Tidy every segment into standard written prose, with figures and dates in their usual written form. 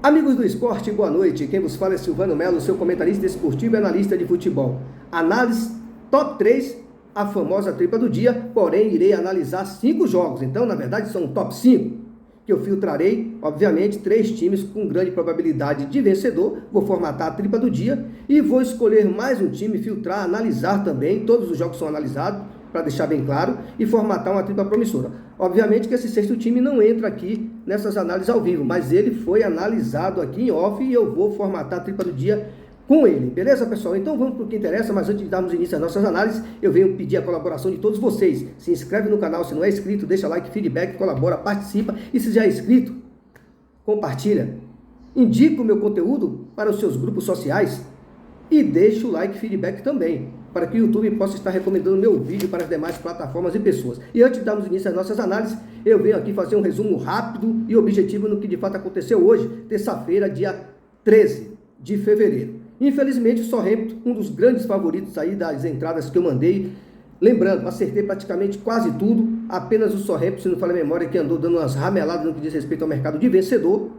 Amigos do esporte, boa noite. Quem vos fala é Silvano Melo, seu comentarista esportivo e analista de futebol. Análise top 3, a famosa tripla do dia, porém irei analisar 5 jogos. Então, na verdade, são top 5, que eu filtrarei, obviamente, 3 times com grande probabilidade de vencedor. Vou formatar a tripla do dia e vou escolher mais um time, filtrar, analisar também. Todos os jogos são analisados, para deixar bem claro, e formatar uma tripla promissora. Obviamente que esse sexto time não entra aqui nessas análises ao vivo, mas ele foi analisado aqui em off e eu vou formatar a tripla do dia com ele. Beleza, pessoal? Então vamos para o que interessa, mas antes de darmos início às nossas análises, eu venho pedir a colaboração de todos vocês. Se inscreve no canal se não é inscrito, deixa like, feedback, colabora, participa, e se já é inscrito, compartilha. Indica o meu conteúdo para os seus grupos sociais e deixa o like, feedback também, para que o YouTube possa estar recomendando meu vídeo para as demais plataformas e pessoas. E antes de darmos início às nossas análises, eu venho aqui fazer um resumo rápido e objetivo no que de fato aconteceu hoje, terça-feira, dia 13 de fevereiro. Infelizmente, o Southampton, um dos grandes favoritos aí das entradas que eu mandei, lembrando, acertei praticamente quase tudo, apenas o Southampton, se não falha a memória, que andou dando umas rameladas no que diz respeito ao mercado de vencedor.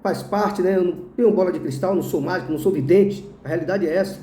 Faz parte, né? Eu não tenho bola de cristal, não sou mágico, não sou vidente, a realidade é essa.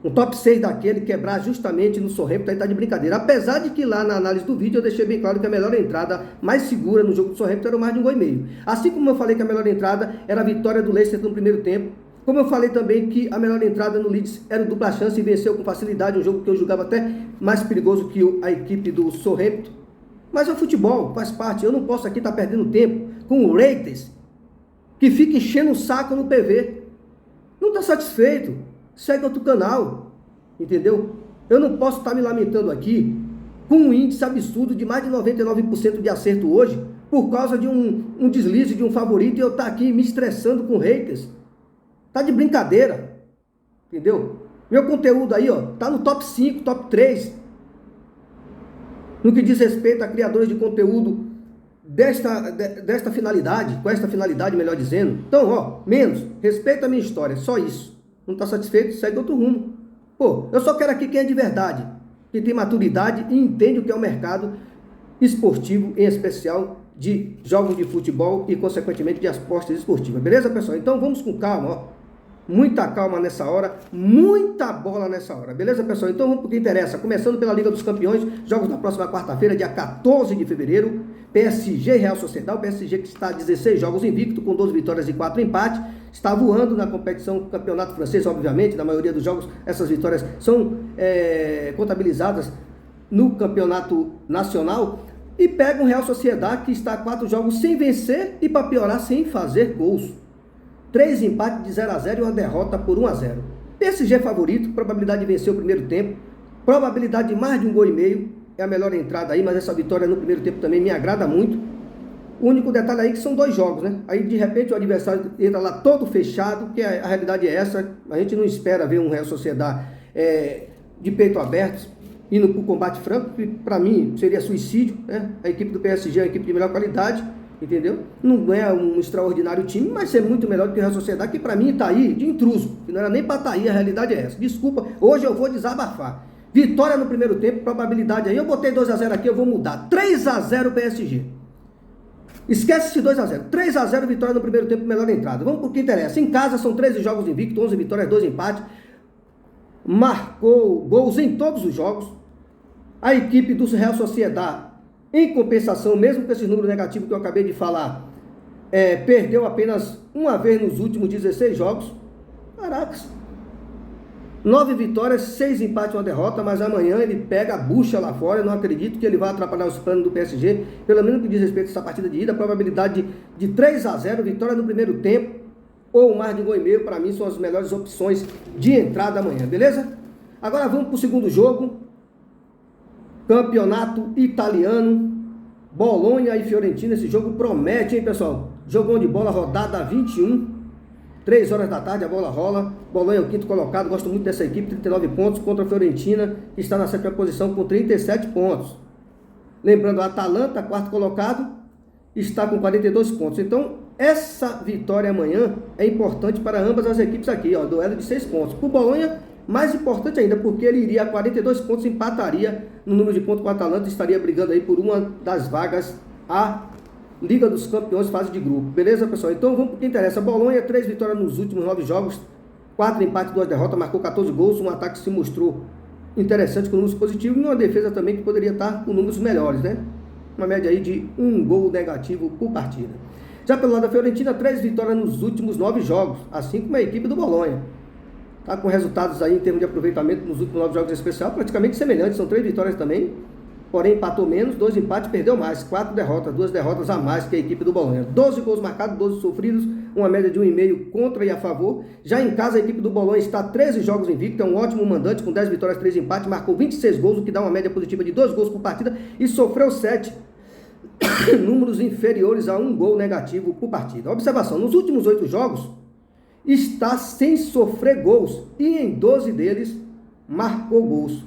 Um top 6 daquele quebrar justamente no Southampton, aí tá de brincadeira. Apesar de que lá na análise do vídeo eu deixei bem claro que a melhor entrada mais segura no jogo do Southampton era o mais de 1,5 gols. Assim como eu falei que a melhor entrada era a vitória do Leicester no primeiro tempo, como eu falei também que a melhor entrada no Leeds era o dupla chance e venceu com facilidade, um jogo que eu julgava até mais perigoso que a equipe do Southampton. Mas é o futebol, faz parte. Eu não posso aqui estar perdendo tempo com o Raiders, que fica enchendo o saco no PV. Não está satisfeito, segue outro canal, entendeu? Eu não posso estar me lamentando aqui com um índice absurdo de mais de 99% de acerto hoje, por causa de um deslize de um favorito, e eu estar aqui me estressando com haters. Tá de brincadeira, entendeu? Meu conteúdo aí, ó, tá no top 5, top 3, no que diz respeito a criadores de conteúdo desta finalidade, com esta finalidade, melhor dizendo. Então, ó, menos, respeita a minha história, só isso. Não está satisfeito, segue outro rumo. Pô, eu só quero aqui quem é de verdade, que tem maturidade e entende o que é o mercado esportivo, em especial de jogos de futebol e, consequentemente, de apostas esportivas. Beleza, pessoal? Então, vamos com calma, ó. Muita calma nessa hora, muita bola nessa hora. Beleza, pessoal? Então vamos para o que interessa. Começando pela Liga dos Campeões, jogos da próxima quarta-feira, dia 14 de fevereiro. PSG e Real Sociedade. O PSG que está 16 jogos invicto, com 12 vitórias e 4 empates. Está voando na competição do campeonato francês, obviamente. Na maioria dos jogos, essas vitórias são contabilizadas no campeonato nacional. E pega o Real Sociedade, que está 4 jogos sem vencer e, para piorar, sem fazer gols. 3 empates de 0-0 e uma derrota por 1-0. PSG favorito, probabilidade de vencer o primeiro tempo, probabilidade de mais de 1,5 gols, é a melhor entrada aí, mas essa vitória no primeiro tempo também me agrada muito. O único detalhe aí que são 2 jogos, né? Aí de repente o adversário entra lá todo fechado, que a realidade é essa, a gente não espera ver um Real Sociedade de peito aberto, indo para o combate franco, que para mim seria suicídio, né? A equipe do PSG é uma equipe de melhor qualidade, entendeu? Não é um extraordinário time, mas é muito melhor do que a Real Sociedade, que para mim está aí de intruso, que não era nem para estar aí, a realidade é essa. Desculpa, hoje eu vou desabafar. Vitória no primeiro tempo, probabilidade aí, eu botei 2-0 aqui, eu vou mudar. 3-0 PSG. Esquece esse 2-0. 3-0 vitória no primeiro tempo, melhor entrada. Vamos para o que interessa. Em casa são 13 jogos invictos, 11 vitórias, 2 empates. Marcou gols em todos os jogos. A equipe do Real Sociedade, em compensação, mesmo com esse número negativo que eu acabei de falar, perdeu apenas uma vez nos últimos 16 jogos. Caracas. 9 vitórias, 6 empates e uma derrota, mas amanhã ele pega a bucha lá fora. Eu não acredito que ele vai atrapalhar os planos do PSG, pelo menos no que diz respeito a essa partida de ida. A probabilidade de 3-0, vitória no primeiro tempo, ou mais de 1,5 gols, para mim são as melhores opções de entrada amanhã, beleza? Agora vamos para o segundo jogo. Campeonato italiano, Bolonha e Fiorentina. Esse jogo promete, hein, pessoal? Jogão de bola, rodada 21, 3 horas da tarde, a bola rola. Bolonha é o 5º colocado, gosto muito dessa equipe, 39 pontos, contra a Fiorentina, que está na 7ª posição com 37 pontos. Lembrando, a Atalanta, 4º colocado, está com 42 pontos. Então, essa vitória amanhã é importante para ambas as equipes aqui, ó, duelo de 6 pontos. Para o Bolonha, mais importante ainda, porque ele iria a 42 pontos, empataria no número de pontos com o Atalanta, estaria brigando aí por uma das vagas a Liga dos Campeões, fase de grupo. Beleza, pessoal? Então vamos para o que interessa. Bolonha, 3 vitórias nos últimos 9 jogos, 4 empates, 2 derrotas, marcou 14 gols, um ataque que se mostrou interessante com números positivos e uma defesa também que poderia estar com números melhores, né? Uma média aí de 1 gol negativo por partida. Já pelo lado da Fiorentina, 3 vitórias nos últimos 9 jogos, assim como a equipe do Bolonha. Tá com resultados aí em termos de aproveitamento nos últimos 9 jogos em especial, praticamente semelhantes, são 3 vitórias também, porém empatou menos, 2 empates, perdeu mais, 4 derrotas, 2 derrotas a mais que a equipe do Bolonha. 12 gols marcados, 12 sofridos, uma média de 1,5 contra e a favor. Já em casa a equipe do Bolonha está 13 jogos invicta, é um ótimo mandante com 10 vitórias, 3 empates, marcou 26 gols, o que dá uma média positiva de 2 gols por partida e sofreu 7, números inferiores a 1 gol negativo por partida. Observação, nos últimos 8 jogos está sem sofrer gols e em 12 deles marcou gols.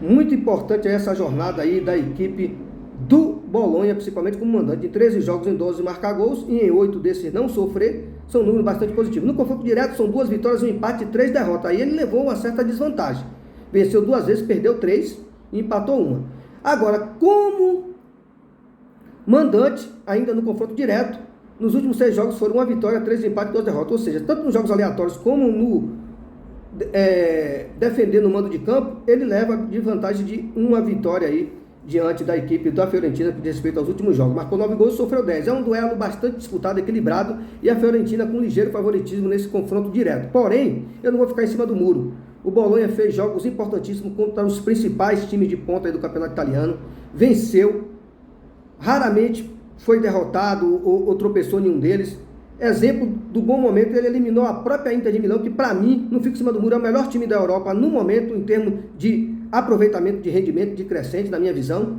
Muito importante essa jornada aí da equipe do Bolonha, principalmente como mandante. Em 13 jogos, em 12 marcar gols e em 8 desses não sofrer, são números bastante positivos. No confronto direto são 2 vitórias, 1 empate e 3 derrotas. Aí ele levou uma certa desvantagem. Venceu 2 vezes, perdeu 3 e empatou 1. Agora, como mandante, ainda no confronto direto, nos últimos 6 jogos foram 1 vitória, 3 empates e 2 derrotas. Ou seja, tanto nos jogos aleatórios como no defender no mando de campo, ele leva de vantagem de 1 vitória aí diante da equipe da Fiorentina que diz respeito aos últimos jogos. Marcou 9 gols e sofreu 10. É um duelo bastante disputado, equilibrado e a Fiorentina com um ligeiro favoritismo nesse confronto direto. Porém, eu não vou ficar em cima do muro. O Bolonha fez jogos importantíssimos contra os principais times de ponta aí do campeonato italiano. Venceu, raramente foi derrotado ou tropeçou em um deles. Exemplo do bom momento, ele eliminou a própria Inter de Milão, que para mim, não fico em cima do muro, é o melhor time da Europa no momento, em termos de aproveitamento de rendimento, de crescente, na minha visão.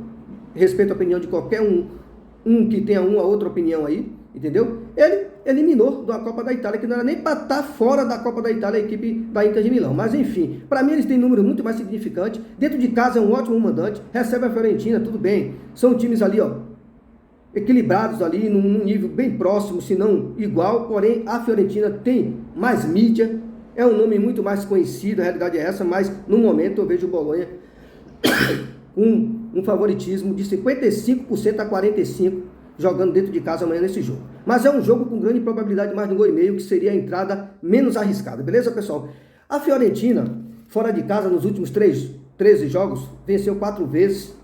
Respeito a opinião de qualquer um que tenha uma outra opinião aí, entendeu? Ele eliminou da Copa da Itália, que não era nem para estar fora da Copa da Itália a equipe da Inter de Milão. Mas enfim, para mim eles têm números muito mais significantes. Dentro de casa é um ótimo mandante, recebe a Fiorentina, tudo bem. São times ali, ó, equilibrados ali, num nível bem próximo, se não igual, porém a Fiorentina tem mais mídia, é um nome muito mais conhecido, a realidade é essa, mas no momento eu vejo o Bolonha com um favoritismo de 55% a 45%, jogando dentro de casa amanhã nesse jogo. Mas é um jogo com grande probabilidade de mais de 1,5 gols, que seria a entrada menos arriscada, beleza, pessoal? A Fiorentina, fora de casa, nos últimos 13 jogos, venceu 4 vezes,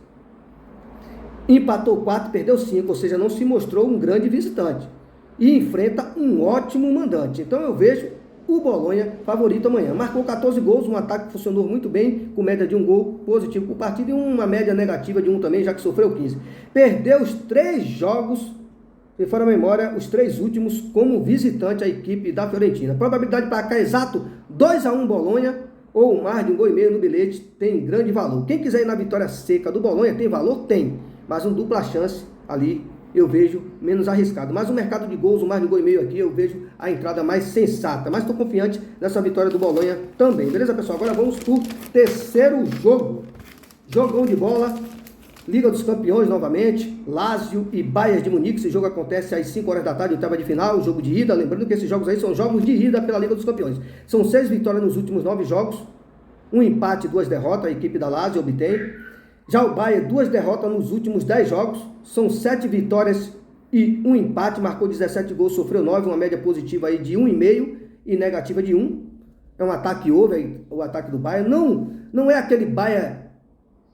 empatou 4, perdeu 5, ou seja, não se mostrou um grande visitante. E enfrenta um ótimo mandante. Então eu vejo o Bolonha favorito amanhã. Marcou 14 gols, um ataque que funcionou muito bem, com média de 1 gol positivo por partida e uma média negativa de 1 também, já que sofreu 15. Perdeu os 3 jogos, se for a memória, os 3 últimos como visitante à equipe da Fiorentina. Probabilidade para cá exato, 2-1 Bolonha, ou mais de 1,5 gols no bilhete, tem grande valor. Quem quiser ir na vitória seca do Bolonha, tem valor? Tem. Mas um dupla chance ali eu vejo menos arriscado. Mas o mercado de gols, o mais de 1,5 gols aqui, eu vejo a entrada mais sensata. Mas estou confiante nessa vitória do Bolonha também. Beleza, pessoal? Agora vamos para o terceiro jogo. Jogão de bola. Liga dos Campeões novamente. Lazio e Bayern de Munique. Esse jogo acontece às 5 horas da tarde, oitava de final, jogo de ida. Lembrando que esses jogos aí são jogos de ida pela Liga dos Campeões. São 6 vitórias nos últimos 9 jogos. 1 empate e 2 derrotas. A equipe da Lazio obtém. Já o Bayern, 2 derrotas nos últimos 10 jogos, são 7 vitórias e 1 empate, marcou 17 gols, sofreu 9, uma média positiva aí de 1,5 e negativa de 1. É um ataque over, o ataque do Bayern. Não é aquele Bayern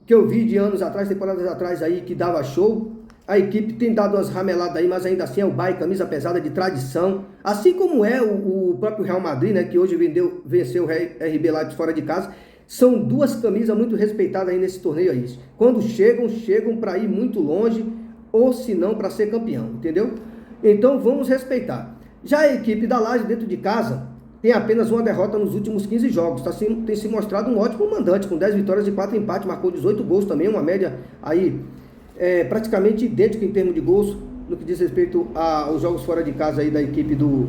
que eu vi de anos atrás, temporadas atrás aí, que dava show. A equipe tem dado umas rameladas aí, mas ainda assim é o Bayern, camisa pesada de tradição. Assim como é o próprio Real Madrid, né, que hoje venceu o RB Leipzig fora de casa. São 2 camisas muito respeitadas aí nesse torneio aí. Quando chegam para ir muito longe, ou se não para ser campeão, entendeu? Então vamos respeitar. Já a equipe da Lazio dentro de casa tem apenas 1 derrota nos últimos 15 jogos. Tem se mostrado um ótimo mandante, com 10 vitórias e 4 empates, marcou 18 gols também, uma média aí praticamente idêntica em termos de gols, no que diz respeito aos jogos fora de casa aí da equipe do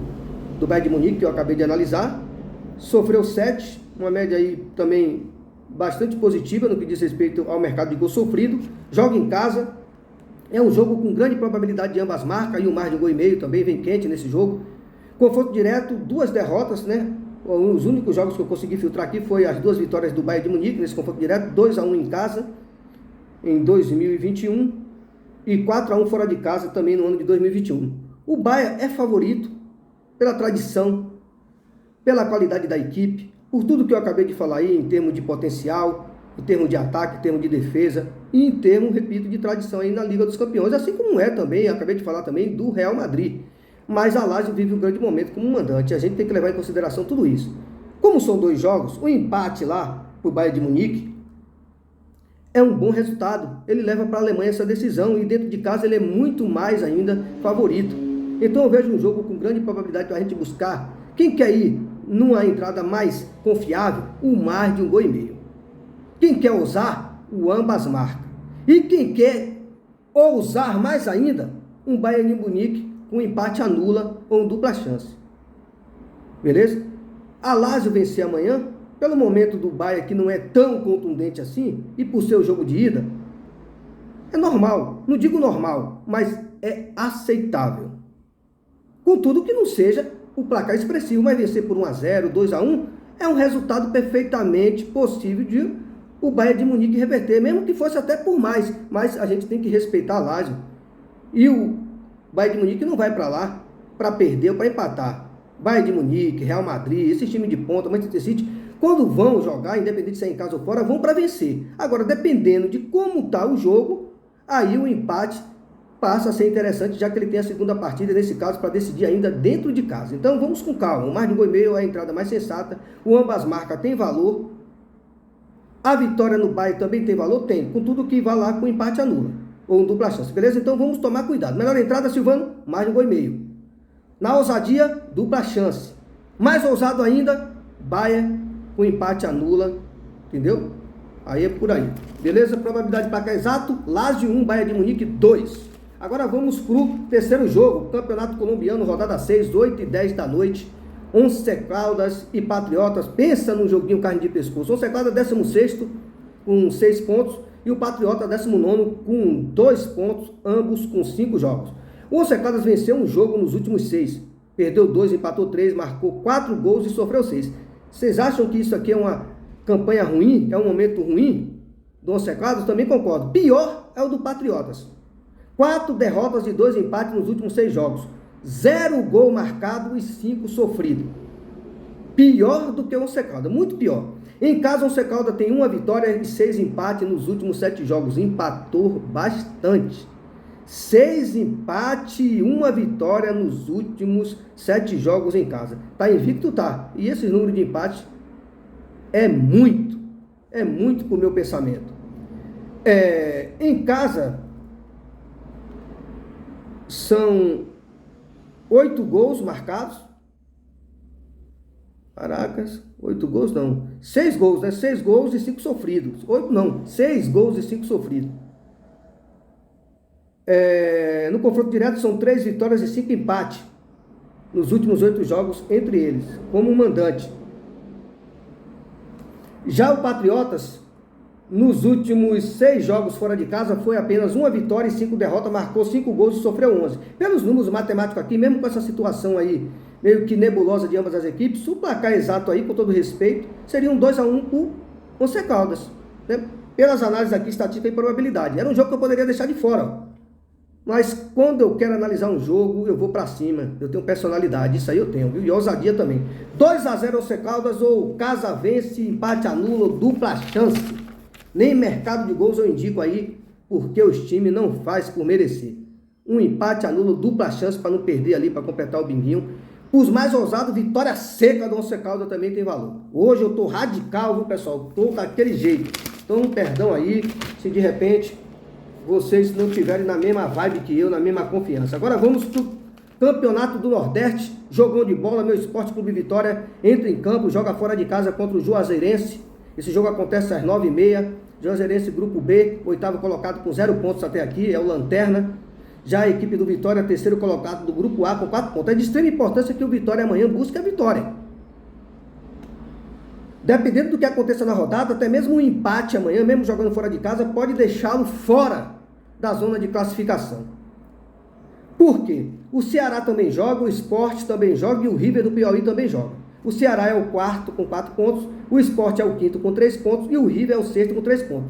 Bayern de Munique, que eu acabei de analisar. Sofreu 7, uma média aí também bastante positiva no que diz respeito ao mercado de gol sofrido. Joga em casa, é um jogo com grande probabilidade de ambas marcas, e o mais de 1,5 gols também vem quente nesse jogo. Confronto direto, 2 derrotas, né? Os únicos jogos que eu consegui filtrar aqui foi as 2 vitórias do Bayern de Munique nesse confronto direto, 2-1 em casa, em 2021. e 4-1 fora de casa também no ano de 2021. O Bahia é favorito pela tradição, pela qualidade da equipe, por tudo que eu acabei de falar aí em termos de potencial, em termos de ataque, em termos de defesa e em termos, repito, de tradição aí na Liga dos Campeões, assim como é também, acabei de falar também do Real Madrid. Mas a Lazio vive um grande momento como mandante, a gente tem que levar em consideração tudo isso. Como são 2 jogos, o empate lá para o Bayern de Munique é um bom resultado. Ele leva para a Alemanha essa decisão e dentro de casa ele é muito mais ainda favorito. Então eu vejo um jogo com grande probabilidade para a gente buscar. Quem quer ir numa entrada mais confiável, o mais de 1,5 gols. Quem quer ousar, o ambas marca. E quem quer ousar mais ainda, um Bayern de Munique com empate anula ou um dupla chance. Beleza? A Lazio vencer amanhã, pelo momento do Bayern que não é tão contundente assim, e por ser o jogo de ida, é normal. Não digo normal, mas é aceitável. Contudo que não seja o placar expressivo, mas vencer por 1-0, 2-1, é um resultado perfeitamente possível de o Bayern de Munique reverter, mesmo que fosse até por mais, mas a gente tem que respeitar a Lazio. E o Bayern de Munique não vai para lá para perder ou para empatar. Bayern de Munique, Real Madrid, esses times de ponta, Manchester City, quando vão jogar, independente se é em casa ou fora, vão para vencer. Agora, dependendo de como está o jogo, aí o empate passa a ser interessante, já que ele tem a segunda partida, nesse caso, para decidir ainda dentro de casa. Então, vamos com calma. O mais de 1,5 gols é a entrada mais sensata. O ambas marcas tem valor. A vitória no Bayern também tem valor? Tem. Contudo que vai lá com empate anula. Ou um dupla chance. Beleza? Então, vamos tomar cuidado. Melhor entrada, Silvano, mais de 1,5 gols. Na ousadia, dupla chance. Mais ousado ainda, Bayern com empate anula. Entendeu? Aí é por aí. Beleza? Probabilidade de placar exato. Lazio 1, Bayern de Munique 2. Agora vamos para o terceiro jogo, Campeonato Colombiano, rodada 6, 8 e 10 da noite. Once Caldas e Patriotas, pensa num joguinho carne de pescoço. Once Caldas 16º com 6 pontos e o Patriota 19º com 2 pontos, ambos com 5 jogos. O Once Caldas venceu um jogo nos últimos 6, perdeu 2, empatou 3, marcou 4 gols e sofreu 6. Vocês acham que isso aqui é uma campanha ruim, é um momento ruim do Once Caldas? Também concordo. Pior é o do Patriotas. 4 derrotas e 2 empates nos últimos 6 jogos. 0 gol marcado e 5 sofrido. Pior do que o Once Caldas, muito pior. Em casa, o Once Caldas tem 1 vitória e 6 empates nos últimos 7 jogos. Empatou bastante. 6 empates e 1 vitória nos últimos 7 jogos em casa. Tá invicto? Tá. E esse número de empates é muito pro meu pensamento. Em casa, são 8 gols marcados. Caracas, 8 gols não. 6 gols, né? 6 gols e 5 sofridos. 8 não, 6 gols e 5 sofridos. No confronto direto são 3 vitórias e 5 empates nos últimos 8 jogos entre eles, como mandante. Já o Patriotas, nos últimos 6 jogos fora de casa, foi apenas 1 vitória e 5 derrotas, marcou 5 gols e sofreu 11. Pelos números matemáticos aqui, mesmo com essa situação aí, meio que nebulosa de ambas as equipes, o placar exato aí, com todo respeito, seria um 2-1 pro Once Caldas, né? Pelas análises aqui, estatística e probabilidade. Era um jogo que eu poderia deixar de fora, ó. Mas quando eu quero analisar um jogo, eu vou pra cima. Eu tenho personalidade, isso aí eu tenho, viu? E ousadia também. 2-0 Once Caldas, ou casa vence, empate anula, dupla chance. Nem mercado de gols eu indico aí, porque os times não fazem por merecer. Um empate anula, dupla chance para não perder ali, para completar o binguinho. Os mais ousados, vitória seca do Once Caldas também tem valor. Hoje eu tô radical, viu, pessoal? Tô daquele jeito. Então, perdão aí, se de repente vocês não estiverem na mesma vibe que eu, na mesma confiança. Agora vamos pro Campeonato do Nordeste, jogão de bola, meu Esporte Clube Vitória entra em campo, joga fora de casa contra o Juazeirense. Esse jogo acontece às 9h30, Juazeirense Grupo B, 8º colocado com 0 pontos até aqui, é o Lanterna. Já a equipe do Vitória, 3º colocado do Grupo A com 4 pontos. É de extrema importância que o Vitória amanhã busque a vitória. Dependendo do que aconteça na rodada, até mesmo um empate amanhã, mesmo jogando fora de casa, pode deixá-lo fora da zona de classificação. Por quê? O Ceará também joga, o Sport também joga e o River do Piauí também joga. O Ceará é o 4º com 4 pontos, o Sport é o 5º com 3 pontos e o River é o 6º com 3 pontos.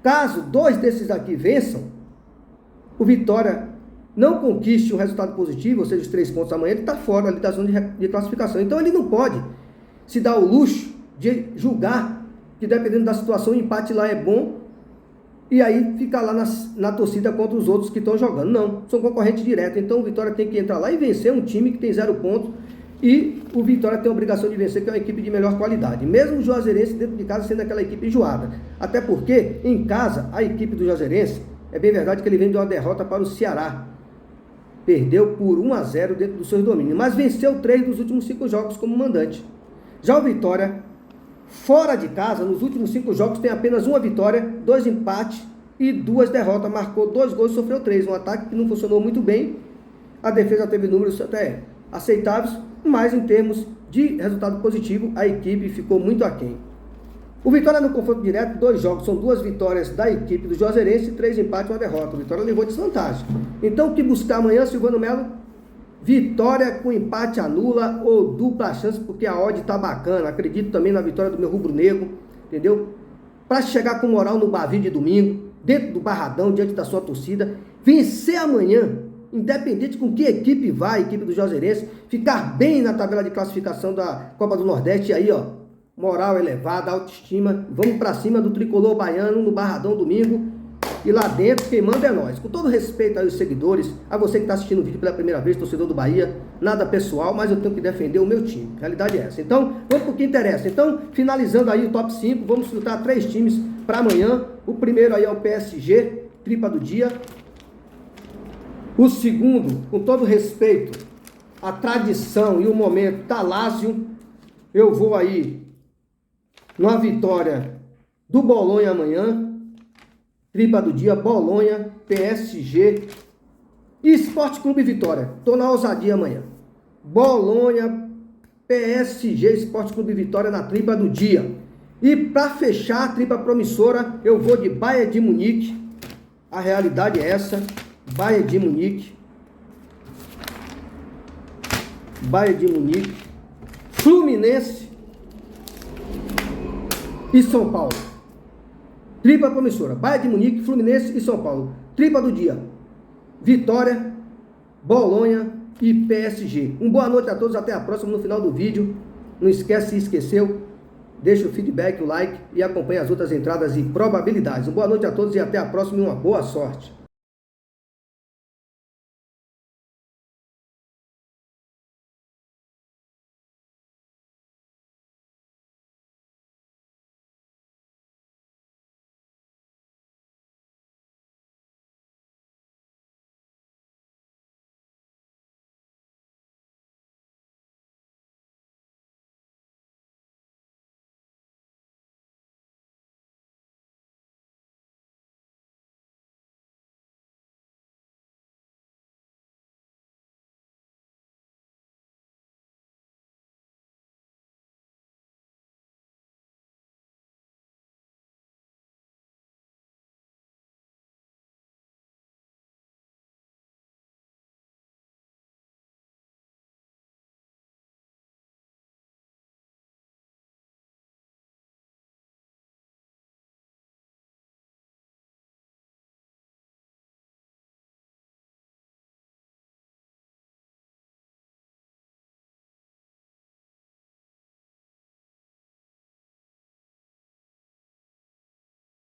Caso 2 desses aqui vençam, o Vitória não conquiste um resultado positivo, ou seja, os 3 pontos amanhã, ele está fora ali da zona de classificação. Então ele não pode se dar o luxo de julgar que, dependendo da situação, o empate lá é bom e aí ficar lá na torcida contra os outros que estão jogando. Não, são concorrentes diretos. Então o Vitória tem que entrar lá e vencer um time que tem 0 pontos. E o Vitória tem a obrigação de vencer, que é uma equipe de melhor qualidade. Mesmo o Juazeirense dentro de casa sendo aquela equipe enjoada. Até porque, em casa, a equipe do Juazeirense, é bem verdade que ele vem de uma derrota para o Ceará. Perdeu por 1-0 dentro dos seus domínios. Mas venceu 3 dos últimos 5 jogos como mandante. Já o Vitória, fora de casa, nos últimos 5 jogos, tem apenas 1 vitória, 2 empates e 2 derrotas. Marcou 2 gols e sofreu 3. Um ataque que não funcionou muito bem. A defesa teve números até aceitáveis, mas em termos de resultado positivo, a equipe ficou muito aquém. O Vitória no confronto direto, 2 jogos, são 2 vitórias da equipe do Juazeirense, 3 empates e 1 derrota. O Vitória levou desvantagem. Então o que buscar amanhã, Silvano Melo? Vitória com empate anula ou dupla chance, porque a odd tá bacana. Acredito também na vitória do meu rubro-negro, entendeu? Para chegar com moral no Bavi de domingo, dentro do Barradão, diante da sua torcida, vencer amanhã, independente com que equipe vai, a equipe do Juazeirense, ficar bem na tabela de classificação da Copa do Nordeste, e aí, ó, moral elevada, autoestima, vamos para cima do tricolor baiano no Barradão domingo, e lá dentro quem manda é nós. Com todo respeito aí aos seguidores, a você que está assistindo o vídeo pela primeira vez, torcedor do Bahia, nada pessoal, mas eu tenho que defender o meu time, a realidade é essa. Então, vamos para o que interessa. Então, finalizando aí o top 5, vamos filtrar 3 times para amanhã. O primeiro aí é o PSG, tripa do dia. O segundo, com todo respeito à tradição e o momento da Lazio, eu vou aí numa vitória do Bolonha amanhã, tripa do dia, Bolonha, PSG e Esporte Clube Vitória. Estou na ousadia amanhã. Bolonha, PSG, Esporte Clube Vitória na tripa do dia. E para fechar a tripa promissora, eu vou de Bayern de Munique. A realidade é essa. Bayern de Munique, Fluminense e São Paulo. Tripa promissora, Bayern de Munique, Fluminense e São Paulo. Tripa do dia, Vitória, Bolonha e PSG. Boa noite a todos, até a próxima. No final do vídeo, não esquece, se esqueceu, deixa o feedback, o like e acompanhe as outras entradas e probabilidades. Boa noite a todos e até a próxima e uma boa sorte.